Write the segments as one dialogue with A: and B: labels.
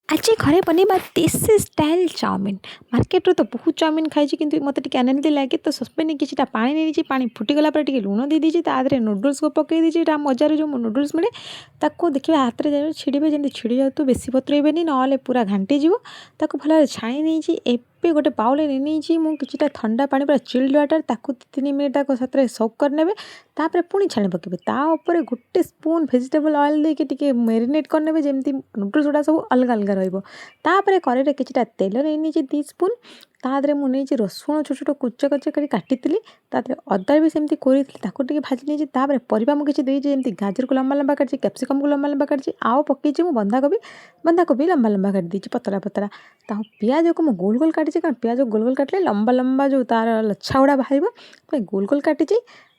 A: आज घरे बनवा देसी स्टाइल चाउमिन मार्केट तो बहुत चाउमिन खाई कि मत अनहेल्दी लगे तो सस्पेन कि पा नहीं पा फुटीगला लुण दे दीजिए तादे नूडल्स को पकई दीजिए मजार जो नूडल्स मिले ताको देखिए हाथ में छिड़े जमी छिड़ी जाऊ बेसी बतरेबे ना पूरा घांटी भल छाणी नहीं ଏବେ ଗୋଟେ ବାଉଲ୍ ନେଇଛି ମୁଁ କିଛିଟା ଥଣ୍ଡା ପାଣି ପୁରା ଚିଲ୍ଡ ୱାଟର୍ ତାକୁ 2-3 ମିନିଟ୍ ସେଥିରେ ସକ୍ କରିନେବେ ତାପରେ ପୁଣି ଛାଣି ପକାଇବେ ତା ଉପରେ ଗୋଟେ ସ୍ପୁନ୍ ଭେଜିଟେବଲ୍ ଅଏଲ୍ ଦେଇକି ଟିକେ ମ୍ୟାରିନେଟ୍ କରିନେବେ ଯେମିତି ନୁଡଲ୍ସ ଗୁଡ଼ା ସବୁ ଅଲଗା ଅଲଗା ରହିବ ତାପରେ କରେଇରେ କିଛିଟା ତେଲ ନେଇଛି 2 ସ୍ପୁନ୍ ତା ଦେହରେ ମୁଁ ନେଇଛି ରସୁଣ ଛୋଟ ଛୋଟ କୁଚ କରି କାଟିଥିଲି ତା ଦେହରେ ଅଦା ବି ସେମିତି କୋରିଥିଲି ତାକୁ ଟିକେ ଭାଜି ନେଇଛି ତାପରେ ପରିବା ମୁଁ କିଛି ଦେଇଛି ଯେମିତି ଗାଜରକୁ ଲମ୍ବା ଲମ୍ବା କାଟିଛି କ୍ୟାପ୍ସିକମ୍କୁ ଲମ୍ବା ଲମ୍ବା କାଟିଛି ଆଉ ପକେଇଛି ମୁଁ ବନ୍ଧାକୋବି ଲମ୍ବା ଲମ୍ବା କାଟିଦେଇଛି ପତଳା ପତଳା ତାକୁ ପିଆଜକୁ ମୁଁ ଗୋଲ ଗୋଲ କାଟିଛି କାରଣ ପିଆଜ ଗୋଲ ଗୋଲ କାଟିଲେ ଲମ୍ବା ଲମ୍ବା ଯେଉଁ ତାର ଲଛା ଗୁଡ଼ା ବାହାରିବ ଗୋଲ ଗୋଲ କାଟିଛି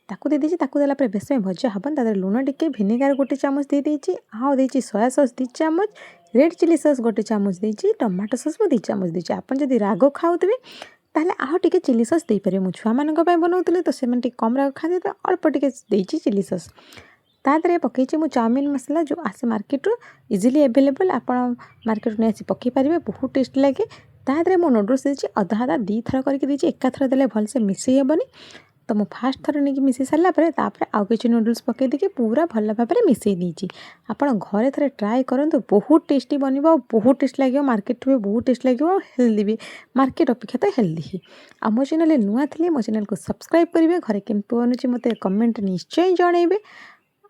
A: ତାକୁ ଦେଇଦେଇଛି ତାକୁ ଦେଲା ପରେ ବେଶୀ ଭଜା ହେବନି ତା ଦେହରେ ଲୁଣ ଟିକେ ଭିନେଗାର 1 ଚାମଚ ଦେଇଦେଇଛି ଆଉ ଦେଇଛି ସୋୟା ସସ୍ 2 ଚାମଚ ରେଡ୍ ଚିଲି ସସ୍ 1 ଚାମଚ ଦେଇଛି ଟମାଟୋ ସସ୍ ମୁଁ 2 ଚାମଚ ଦେଇଛି ଆପଣ ଯଦି ରାଗ ଖାଉଥିବେ ତାହେଲେ ଆଉ ଟିକେ ଚିଲି ସସ୍ ଦେଇପାରିବେ ମୁଁ ଛୁଆମାନଙ୍କ ପାଇଁ ବନାଉଥିଲି ତ ସେମାନେ ଟିକେ କମ୍ ରାଗ ଖାଆନ୍ତି ତ ଅଳ୍ପ ଟିକେ ଦେଇଛି ଚିଲି ସସ୍ ତା ଦେହରେ ପକାଇଛି ମୁଁ ଚାଉମିନ୍ ମସଲା ଯେଉଁ ଆସେ ମାର୍କେଟରୁ ଇଜିଲି ଆଭେଲେବଲ୍ ଆପଣ ମାର୍କେଟରୁ ନେଇ ଆସି ପକାଇ ପାରିବେ ବହୁତ ଟେଷ୍ଟି ଲାଗେ ତା ଦେହରେ ମୁଁ ନୁଡଲ୍ସ ଦେଇଛି ଅଧା 2 ଥର କରିକି ଦେଇଛି ଏକାଥର ଦେଲେ ଭଲସେ ମିଶାଇ ହେବନି ତ ମୁଁ ଫାଷ୍ଟ ଥର ନେଇକି ମିଶାଇ ସାରିଲା ପରେ ତାପରେ ଆଉ କିଛି ନୁଡଲ୍ସ ପକାଇ ଦେଇକି ପୁରା ଭଲ ଭାବରେ ମିଶାଇ ଦେଇଛି ଆପଣ ଘରେ ଥରେ ଟ୍ରାଏ କରନ୍ତୁ ବହୁତ ଟେଷ୍ଟି ବନିବ ଆଉ ବହୁତ ଟେଷ୍ଟ ଲାଗିବ ମାର୍କେଟଠୁ ବି ବହୁତ ଟେଷ୍ଟ ଲାଗିବ ଆଉ ହେଲ୍ଦି ବି ମାର୍କେଟ ଅପେକ୍ଷା ତ ହେଲ୍ଦି ହିଁ ଆଉ ମୋ ଚ୍ୟାନେଲରେ ନୂଆ ଥିଲେ ମୋ ଚ୍ୟାନେଲକୁ ସବସ୍କ୍ରାଇବ୍ କରିବେ ଘରେ କେମିତି ବନୁଛି ମୋତେ କମେଣ୍ଟ ନିଶ୍ଚୟ ଜଣାଇବେ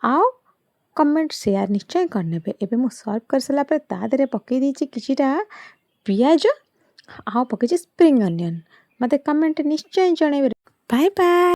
A: ଆଉ କମେଣ୍ଟ ସେୟାର ନିଶ୍ଚୟ କରିନେବେ ଏବେ ମୁଁ ସର୍ଭ କରିସାରିଲା ପରେ ତା ଦେହରେ ପକାଇ ଦେଇଛି କିଛିଟା ପିଆଜ ଆଉ ପକାଇଛି ସ୍ପ୍ରିଙ୍ଗ ଅନିଅନ୍ ମୋତେ କମେଣ୍ଟ ନିଶ୍ଚୟ ଜଣାଇବେ ବାଏ ବାଏ।